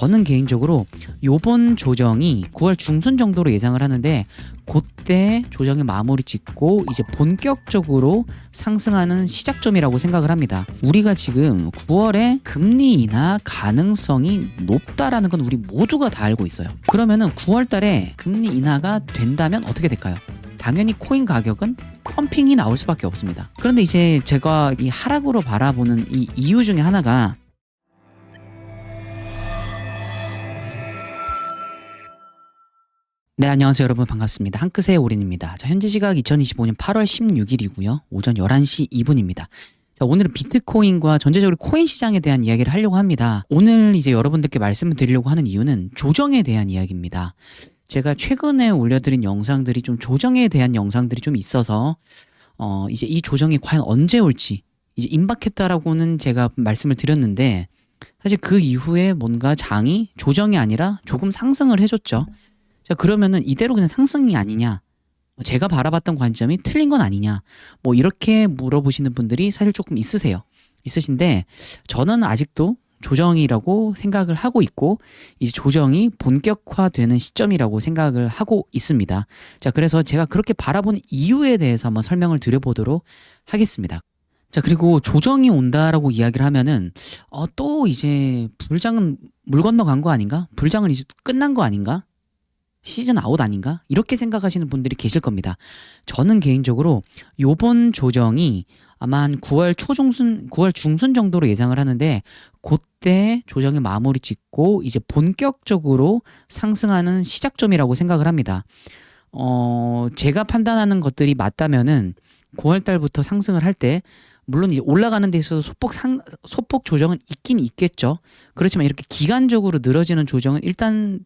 저는 개인적으로 요번 조정이 9월 중순 정도로 예상을 하는데 그때 조정의 마무리 짓고 이제 본격적으로 상승하는 시작점이라고 생각을 합니다. 우리가 지금 9월에 금리 인하 가능성이 높다라는 건 우리 모두가 다 알고 있어요. 그러면은 9월 달에 금리 인하가 된다면 어떻게 될까요? 당연히 코인 가격은 펌핑이 나올 수밖에 없습니다. 그런데 이제 제가 이 하락으로 바라보는 이 이유 중에 하나가 네, 안녕하세요 여러분, 반갑습니다. 한끗의 올인입니다. 자, 현재 시각 2025년 8월 16일이고요. 오전 11시 2분입니다. 자, 오늘은 비트코인과 전체적으로 코인 시장에 대한 이야기를 하려고 합니다. 오늘 이제 여러분들께 말씀을 드리려고 하는 이유는 조정에 대한 이야기입니다. 제가 최근에 올려드린 영상들이 좀 조정에 대한 영상들이 좀 있어서 이제 이 조정이 과연 언제 올지 이제 임박했다라고는 제가 말씀을 드렸는데 사실 그 이후에 뭔가 장이 조정이 아니라 조금 상승을 해줬죠. 자, 그러면은 이대로 그냥 상승이 아니냐, 제가 바라봤던 관점이 틀린 건 아니냐, 뭐 이렇게 물어보시는 분들이 사실 조금 있으신데 저는 아직도 조정이라고 생각을 하고 있고 이제 조정이 본격화되는 시점이라고 생각을 하고 있습니다. 자, 그래서 제가 그렇게 바라본 이유에 대해서 한번 설명을 드려보도록 하겠습니다. 자, 그리고 조정이 온다라고 이야기를 하면은 또 이제 불장은 물 건너간 거 아닌가? 불장은 이제 끝난 거 아닌가? 시즌 아웃 아닌가? 이렇게 생각하시는 분들이 계실 겁니다. 저는 개인적으로 요번 조정이 아마 한 9월 중순 정도로 예상을 하는데 그때 조정의 마무리 짓고 이제 본격적으로 상승하는 시작점이라고 생각을 합니다. 제가 판단하는 것들이 맞다면은 9월 달부터 상승을 할 때 물론 이제 올라가는 데 있어서 소폭 조정은 있긴 있겠죠. 그렇지만 이렇게 기간적으로 늘어지는 조정은 일단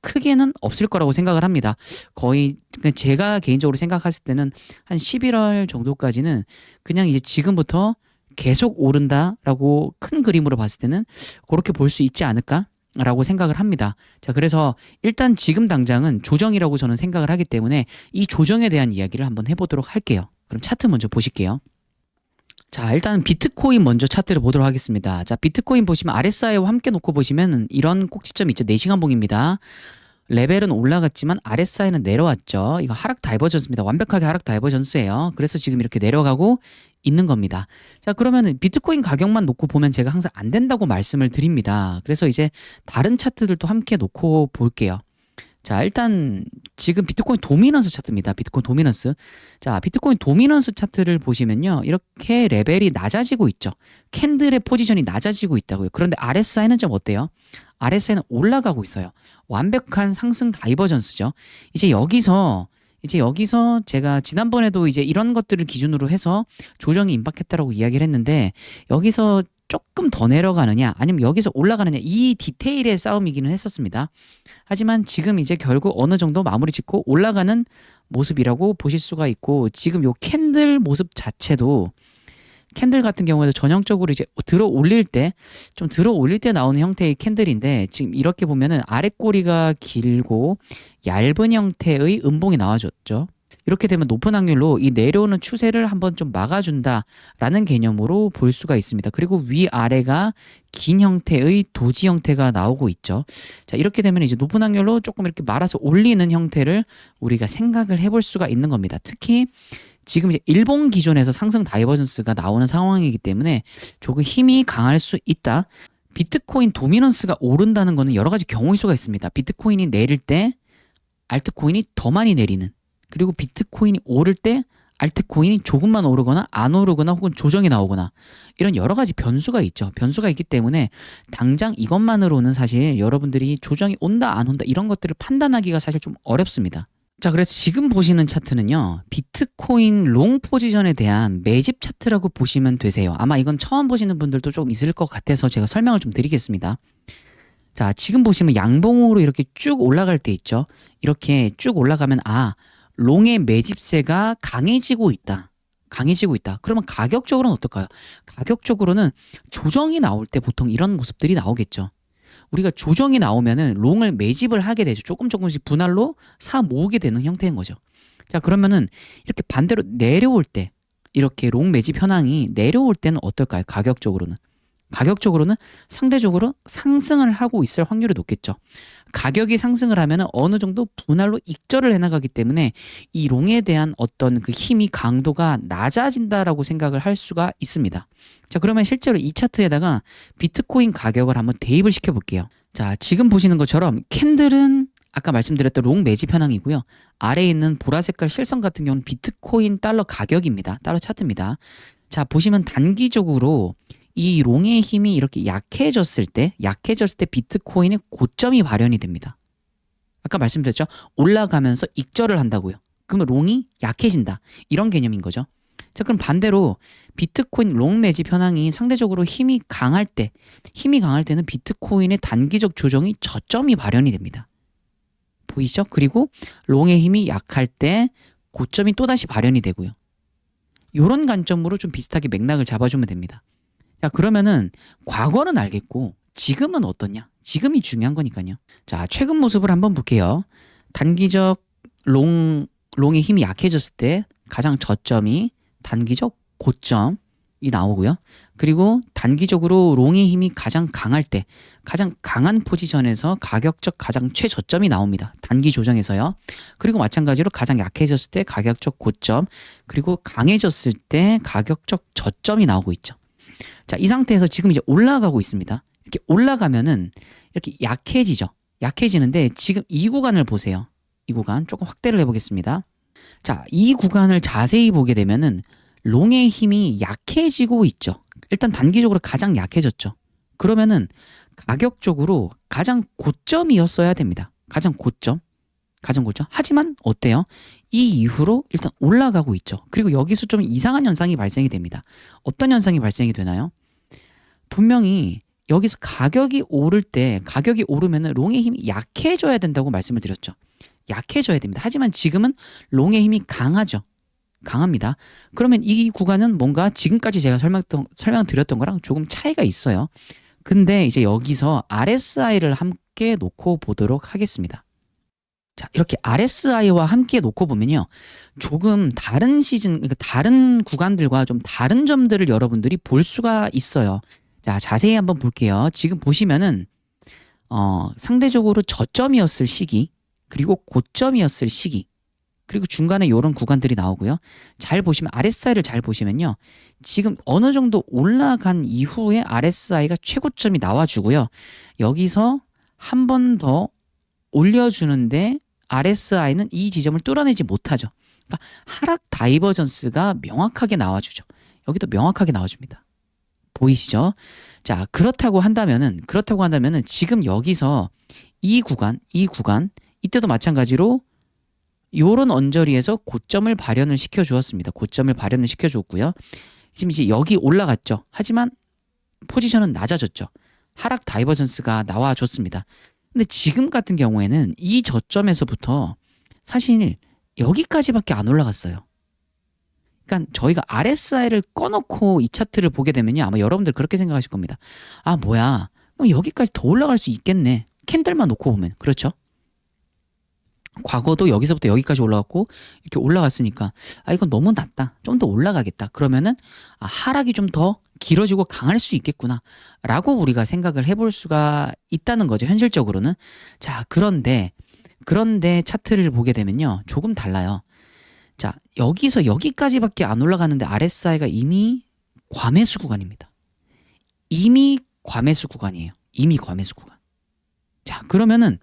크게는 없을 거라고 생각을 합니다. 거의 제가 개인적으로 생각했을 때는 한 11월 정도까지는 그냥 이제 지금부터 계속 오른다라고 큰 그림으로 봤을 때는 그렇게 볼 수 있지 않을까라고 생각을 합니다. 자, 그래서 일단 지금 당장은 조정이라고 저는 생각을 하기 때문에 이 조정에 대한 이야기를 한번 해보도록 할게요. 그럼 차트 먼저 보실게요. 자, 일단 비트코인 먼저 차트를 보도록 하겠습니다. 자, 비트코인 보시면 RSI와 함께 놓고 보시면 이런 꼭지점이 있죠. 4시간 봉입니다. 레벨은 올라갔지만 RSI는 내려왔죠. 이거 하락 다이버전스입니다. 완벽하게 하락 다이버전스예요. 그래서 지금 이렇게 내려가고 있는 겁니다. 자, 그러면 비트코인 가격만 놓고 보면 제가 항상 안 된다고 말씀을 드립니다. 그래서 이제 다른 차트들도 함께 놓고 볼게요. 자, 일단 지금 비트코인 도미넌스 차트입니다. 비트코인 도미넌스. 자, 비트코인 도미넌스 차트를 보시면요, 이렇게 레벨이 낮아지고 있죠. 캔들의 포지션이 낮아지고 있다고요. 그런데 RSI는 좀 어때요? RSI는 올라가고 있어요. 완벽한 상승 다이버전스죠. 이제 여기서 제가 지난번에도 이제 이런 것들을 기준으로 해서 조정이 임박했다라고 이야기를 했는데 여기서 조금 더 내려가느냐 아니면 여기서 올라가느냐, 이 디테일의 싸움이기는 했었습니다. 하지만 지금 이제 결국 어느 정도 마무리 짓고 올라가는 모습이라고 보실 수가 있고, 지금 요 캔들 모습 자체도 캔들 같은 경우에도 전형적으로 이제 들어 올릴 때 나오는 형태의 캔들인데 지금 이렇게 보면은 아래 꼬리가 길고 얇은 형태의 음봉이 나와줬죠. 이렇게 되면 높은 확률로 이 내려오는 추세를 한번 좀 막아준다라는 개념으로 볼 수가 있습니다. 그리고 위아래가 긴 형태의 도지 형태가 나오고 있죠. 자, 이렇게 되면 이제 높은 확률로 조금 이렇게 말아서 올리는 형태를 우리가 생각을 해볼 수가 있는 겁니다. 특히 지금 이제 일본 기존에서 상승 다이버전스가 나오는 상황이기 때문에 조금 힘이 강할 수 있다. 비트코인 도미넌스가 오른다는 거는 여러 가지 경우일 수가 있습니다. 비트코인이 내릴 때 알트코인이 더 많이 내리는, 그리고 비트코인이 오를 때 알트코인이 조금만 오르거나 안 오르거나 혹은 조정이 나오거나, 이런 여러 가지 변수가 있죠. 변수가 있기 때문에 당장 이것만으로는 사실 여러분들이 조정이 온다 안 온다 이런 것들을 판단하기가 사실 좀 어렵습니다. 자, 그래서 지금 보시는 차트는요, 비트코인 롱 포지션에 대한 매집 차트라고 보시면 되세요. 아마 이건 처음 보시는 분들도 좀 있을 것 같아서 제가 설명을 좀 드리겠습니다. 자, 지금 보시면 양봉으로 이렇게 쭉 올라갈 때 있죠. 이렇게 쭉 올라가면 롱의 매집세가 강해지고 있다. 그러면 가격적으로는 어떨까요? 가격적으로는 조정이 나올 때 보통 이런 모습들이 나오겠죠. 우리가 조정이 나오면은 롱을 매집을 하게 되죠. 조금씩 분할로 사 모으게 되는 형태인 거죠. 자, 그러면은 이렇게 반대로 내려올 때, 이렇게 롱 매집 현황이 내려올 때는 어떨까요? 가격적으로는 가격적으로는 상대적으로 상승을 하고 있을 확률이 높겠죠. 가격이 상승을 하면 어느 정도 분할로 익절을 해나가기 때문에 이 롱에 대한 어떤 그 힘이 강도가 낮아진다라고 생각을 할 수가 있습니다. 자, 그러면 실제로 이 차트에다가 비트코인 가격을 한번 대입을 시켜 볼게요. 자, 지금 보시는 것처럼 캔들은 아까 말씀드렸던 롱 매집 현황이고요. 아래에 있는 보라색깔 실선 같은 경우는 비트코인 달러 가격입니다. 달러 차트입니다. 자, 보시면 단기적으로 이 롱의 힘이 이렇게 약해졌을 때 비트코인의 고점이 발현이 됩니다. 아까 말씀드렸죠? 올라가면서 익절을 한다고요. 그러면 롱이 약해진다. 이런 개념인 거죠. 자, 그럼 반대로 비트코인 롱 매집 현황이 상대적으로 힘이 강할 때는 비트코인의 단기적 조정이 저점이 발현이 됩니다. 보이시죠? 그리고 롱의 힘이 약할 때 고점이 또다시 발현이 되고요. 이런 관점으로 좀 비슷하게 맥락을 잡아주면 됩니다. 자, 그러면은 과거는 알겠고 지금은 어떠냐? 지금이 중요한 거니까요. 자, 최근 모습을 한번 볼게요. 단기적 롱의 힘이 약해졌을 때 가장 저점이 단기적 고점이 나오고요. 그리고 단기적으로 롱의 힘이 가장 강할 때 가장 강한 포지션에서 가격적 가장 최저점이 나옵니다. 단기 조정에서요. 그리고 마찬가지로 가장 약해졌을 때 가격적 고점, 그리고 강해졌을 때 가격적 저점이 나오고 있죠. 자, 이 상태에서 지금 이제 올라가고 있습니다. 이렇게 올라가면은 이렇게 약해지죠. 약해지는데 지금 이 구간을 보세요. 이 구간 조금 확대를 해보겠습니다. 자, 이 구간을 자세히 보게 되면은 롱의 힘이 약해지고 있죠. 일단 단기적으로 가장 약해졌죠. 그러면은 가격적으로 가장 고점이었어야 됩니다. 가장 고점. 하지만 어때요? 이 이후로 일단 올라가고 있죠. 그리고 여기서 좀 이상한 현상이 발생이 됩니다. 어떤 현상이 발생이 되나요? 분명히 여기서 가격이 오르면은 롱의 힘이 약해져야 된다고 말씀을 드렸죠. 약해져야 됩니다. 하지만 지금은 롱의 힘이 강합니다. 그러면 이 구간은 뭔가 지금까지 제가 설명드렸던 거랑 조금 차이가 있어요. 근데 이제 여기서 RSI를 함께 놓고 보도록 하겠습니다. 자, 이렇게 RSI와 함께 놓고 보면요. 조금 다른 그러니까 다른 구간들과 좀 다른 점들을 여러분들이 볼 수가 있어요. 자, 자세히 한번 볼게요. 지금 보시면은 상대적으로 저점이었을 시기, 그리고 고점이었을 시기, 그리고 중간에 이런 구간들이 나오고요. 잘 보시면 RSI를 잘 보시면요. 지금 어느 정도 올라간 이후에 RSI가 최고점이 나와주고요. 여기서 한 번 더 올려주는데 RSI는 이 지점을 뚫어내지 못하죠. 그러니까 하락 다이버전스가 명확하게 나와주죠. 여기도 명확하게 나와줍니다. 보이시죠? 자, 그렇다고 한다면은 지금 여기서 이 구간 이때도 마찬가지로 요런 언저리에서 고점을 발현을 시켜 주었습니다. 고점을 발현을 시켜 줬고요. 지금 이제 여기 올라갔죠. 하지만 포지션은 낮아졌죠. 하락 다이버전스가 나와 줬습니다. 근데 지금 같은 경우에는 이 저점에서부터 사실 여기까지밖에 안 올라갔어요. 그러니까 저희가 RSI를 꺼놓고 이 차트를 보게 되면요. 아마 여러분들 그렇게 생각하실 겁니다. 아, 뭐야. 그럼 여기까지 더 올라갈 수 있겠네. 캔들만 놓고 보면. 그렇죠? 과거도 여기서부터 여기까지 올라갔고 이렇게 올라갔으니까 이건 너무 낮다. 좀 더 올라가겠다. 그러면은 하락이 좀 더 길어지고 강할 수 있겠구나 라고 우리가 생각을 해볼 수가 있다는 거죠. 현실적으로는. 자, 그런데 차트를 보게 되면요. 조금 달라요. 자, 여기서 여기까지밖에 안 올라가는데 RSI가 이미 과매수 구간입니다. 이미 과매수 구간이에요. 이미 과매수 구간. 자, 그러면은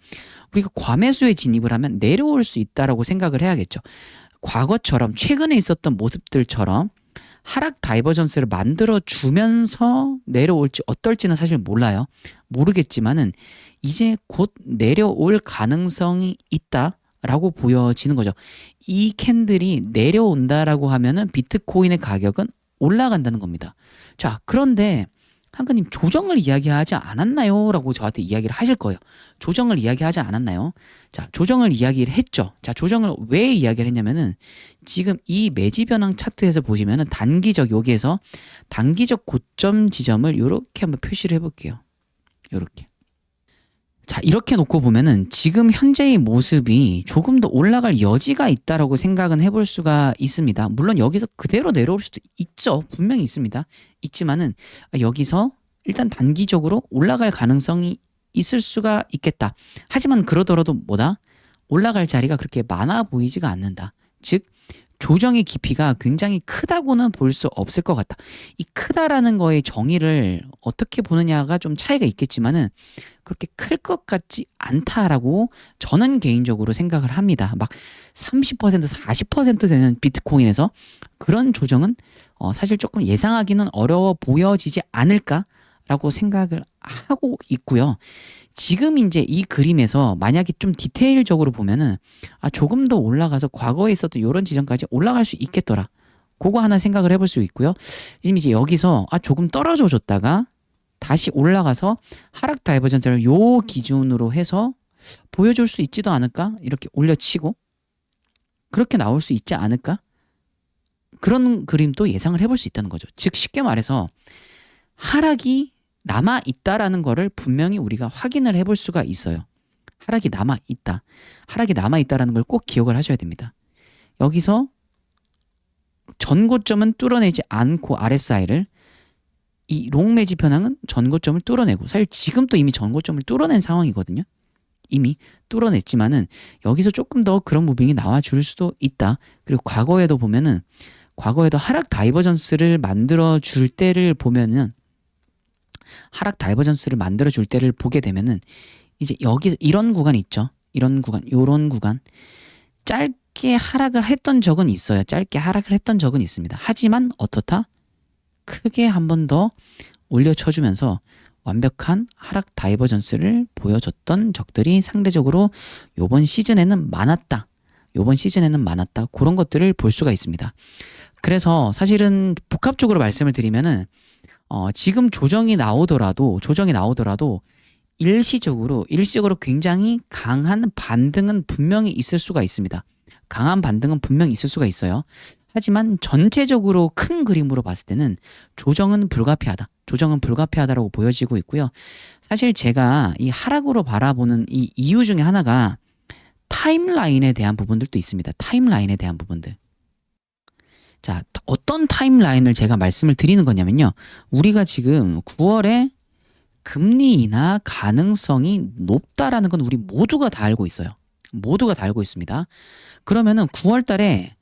우리가 과매수에 진입을 하면 내려올 수 있다라고 생각을 해야겠죠. 과거처럼 최근에 있었던 모습들처럼 하락 다이버전스를 만들어 주면서 내려올지 어떨지는 사실 몰라요. 모르겠지만은 이제 곧 내려올 가능성이 있다라고 보여지는 거죠. 이 캔들이 내려온다라고 하면은 비트코인의 가격은 올라간다는 겁니다. 자, 그런데 한가님 조정을 이야기하지 않았나요? 라고 저한테 이야기를 하실 거예요. 조정을 이야기하지 않았나요? 자, 조정을 이야기를 했죠. 자, 조정을 왜 이야기를 했냐면은 지금 이 매집 현황 차트에서 보시면은 여기에서 단기적 고점 지점을 이렇게 한번 표시를 해볼게요. 이렇게. 자, 이렇게 놓고 보면은 지금 현재의 모습이 조금 더 올라갈 여지가 있다라고 생각은 해볼 수가 있습니다. 물론 여기서 그대로 내려올 수도 있죠. 분명히 있습니다. 있지만은 여기서 일단 단기적으로 올라갈 가능성이 있을 수가 있겠다. 하지만 그러더라도 뭐다? 올라갈 자리가 그렇게 많아 보이지가 않는다. 즉 조정의 깊이가 굉장히 크다고는 볼 수 없을 것 같다. 이 크다라는 거의 정의를 어떻게 보느냐가 좀 차이가 있겠지만은 그렇게 클 것 같지 않다라고 저는 개인적으로 생각을 합니다. 막 30%, 40% 되는 비트코인에서 그런 조정은 사실 조금 예상하기는 어려워 보여지지 않을까라고 생각을 하고 있고요. 지금 이제 이 그림에서 만약에 좀 디테일적으로 보면은 조금 더 올라가서 과거에 있었던 이런 지점까지 올라갈 수 있겠더라. 그거 하나 생각을 해볼 수 있고요. 지금 이제 여기서 조금 떨어져 줬다가 다시 올라가서 하락 다이버전스를 요 기준으로 해서 보여줄 수 있지도 않을까? 이렇게 올려치고 그렇게 나올 수 있지 않을까? 그런 그림도 예상을 해볼 수 있다는 거죠. 즉 쉽게 말해서 하락이 남아 있다라는 거를 분명히 우리가 확인을 해볼 수가 있어요. 하락이 남아 있다. 하락이 남아 있다라는 걸 꼭 기억을 하셔야 됩니다. 여기서 전고점은 뚫어내지 않고 RSI를 이 롱매집 현황은 전고점을 뚫어내고 사실 지금 또 이미 전고점을 뚫어낸 상황이거든요. 이미 뚫어냈지만은 여기서 조금 더 그런 무빙이 나와줄 수도 있다. 그리고 과거에도 보면은 과거에도 하락 다이버전스를 만들어 줄 때를 보면은 하락 다이버전스를 만들어 줄 때를 보게 되면은 이제 여기서 이런 구간 있죠. 이런 구간, 요런 구간 짧게 하락을 했던 적은 있어요. 짧게 하락을 했던 적은 있습니다. 하지만 어떻다? 크게 한 번 더 올려쳐주면서 완벽한 하락 다이버전스를 보여줬던 적들이 상대적으로 요번 시즌에는 많았다. 요번 시즌에는 많았다. 그런 것들을 볼 수가 있습니다. 그래서 사실은 복합적으로 말씀을 드리면은 지금 조정이 나오더라도 일시적으로 굉장히 강한 반등은 분명히 있을 수가 있습니다. 강한 반등은 분명히 있을 수가 있어요. 하지만 전체적으로 큰 그림으로 봤을 때는 조정은 불가피하다. 조정은 불가피하다라고 보여지고 있고요. 사실 제가 이 하락으로 바라보는 이 이유 중에 하나가 타임라인에 대한 부분들도 있습니다. 타임라인에 대한 부분들. 자, 어떤 타임라인을 제가 말씀을 드리는 거냐면요. 우리가 지금 9월에 금리 인하 가능성이 높다라는 건 우리 모두가 다 알고 있어요. 모두가 다 알고 있습니다. 그러면은 9월 달에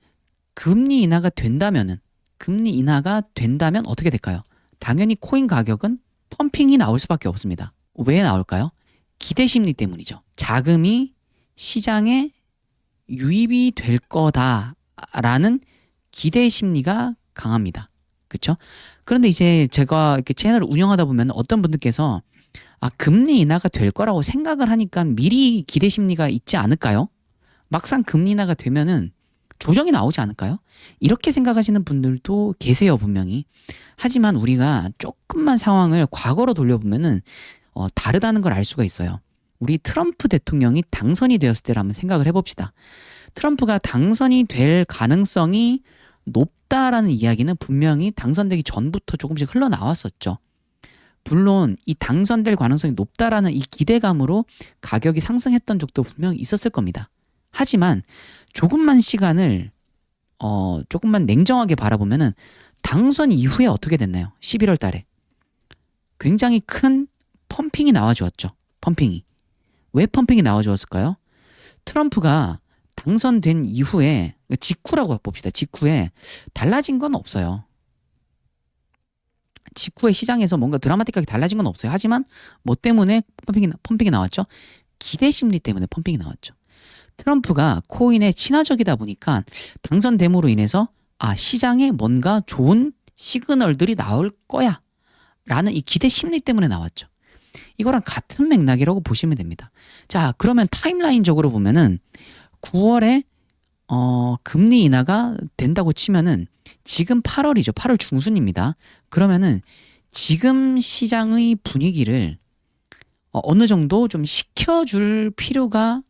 금리 인하가 된다면 어떻게 될까요? 당연히 코인 가격은 펌핑이 나올 수밖에 없습니다. 왜 나올까요? 기대 심리 때문이죠. 자금이 시장에 유입이 될 거다라는 기대 심리가 강합니다. 그렇죠? 그런데 이제 제가 이렇게 채널을 운영하다 보면 어떤 분들께서 금리 인하가 될 거라고 생각을 하니까 미리 기대 심리가 있지 않을까요? 막상 금리 인하가 되면은 조정이 나오지 않을까요? 이렇게 생각하시는 분들도 계세요, 분명히. 하지만 우리가 조금만 상황을 과거로 돌려보면은 다르다는 걸 알 수가 있어요. 우리 트럼프 대통령이 당선이 되었을 때를 한번 생각을 해봅시다. 트럼프가 당선이 될 가능성이 높다라는 이야기는 분명히 당선되기 전부터 조금씩 흘러나왔었죠. 물론 이 당선될 가능성이 높다라는 이 기대감으로 가격이 상승했던 적도 분명히 있었을 겁니다. 하지만 조금만 시간을 조금만 냉정하게 바라보면은 당선 이후에 어떻게 됐나요? 11월 달에 굉장히 큰 펌핑이 나와주었죠. 펌핑이. 왜 펌핑이 나와주었을까요? 트럼프가 당선된 이후에 직후라고 봅시다. 직후에 달라진 건 없어요. 직후에 시장에서 뭔가 드라마틱하게 달라진 건 없어요. 하지만 뭐 때문에 펌핑이 나왔죠? 기대 심리 때문에 펌핑이 나왔죠. 트럼프가 코인에 친화적이다 보니까 당선됨으로 인해서 시장에 뭔가 좋은 시그널들이 나올 거야 라는 이 기대 심리 때문에 나왔죠. 이거랑 같은 맥락이라고 보시면 됩니다. 자, 그러면 타임라인적으로 보면은 9월에 금리 인하가 된다고 치면은 지금 8월이죠. 8월 중순입니다. 그러면은 지금 시장의 분위기를 어느 정도 좀 식혀줄 필요가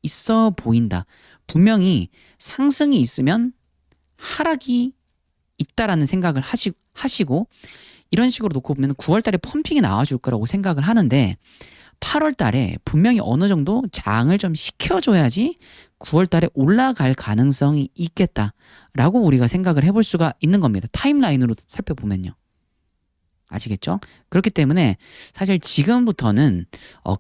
있어 보인다. 분명히 상승이 있으면 하락이 있다라는 생각을 하시고 이런 식으로 놓고 보면 9월 달에 펌핑이 나와줄 거라고 생각을 하는데 8월 달에 분명히 어느 정도 장을 좀 식혀줘야지 9월 달에 올라갈 가능성이 있겠다라고 우리가 생각을 해볼 수가 있는 겁니다. 타임라인으로 살펴보면요. 아시겠죠? 그렇기 때문에 사실 지금부터는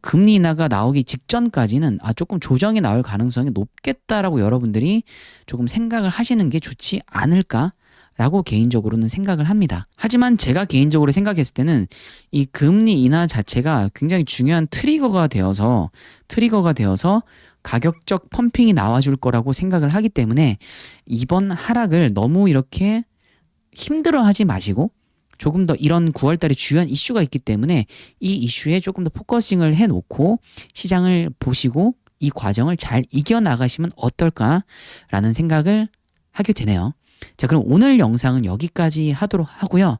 금리 인하가 나오기 직전까지는 조금 조정이 나올 가능성이 높겠다라고 여러분들이 조금 생각을 하시는 게 좋지 않을까라고 개인적으로는 생각을 합니다. 하지만 제가 개인적으로 생각했을 때는 이 금리 인하 자체가 굉장히 중요한 트리거가 되어서 가격적 펌핑이 나와줄 거라고 생각을 하기 때문에 이번 하락을 너무 이렇게 힘들어하지 마시고 조금 더 이런 9월달에 주요한 이슈가 있기 때문에 이 이슈에 조금 더 포커싱을 해놓고 시장을 보시고 이 과정을 잘 이겨나가시면 어떨까라는 생각을 하게 되네요. 자, 그럼 오늘 영상은 여기까지 하도록 하고요.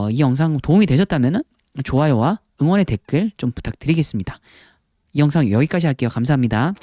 이 영상 도움이 되셨다면 좋아요와 응원의 댓글 좀 부탁드리겠습니다. 이 영상 여기까지 할게요. 감사합니다.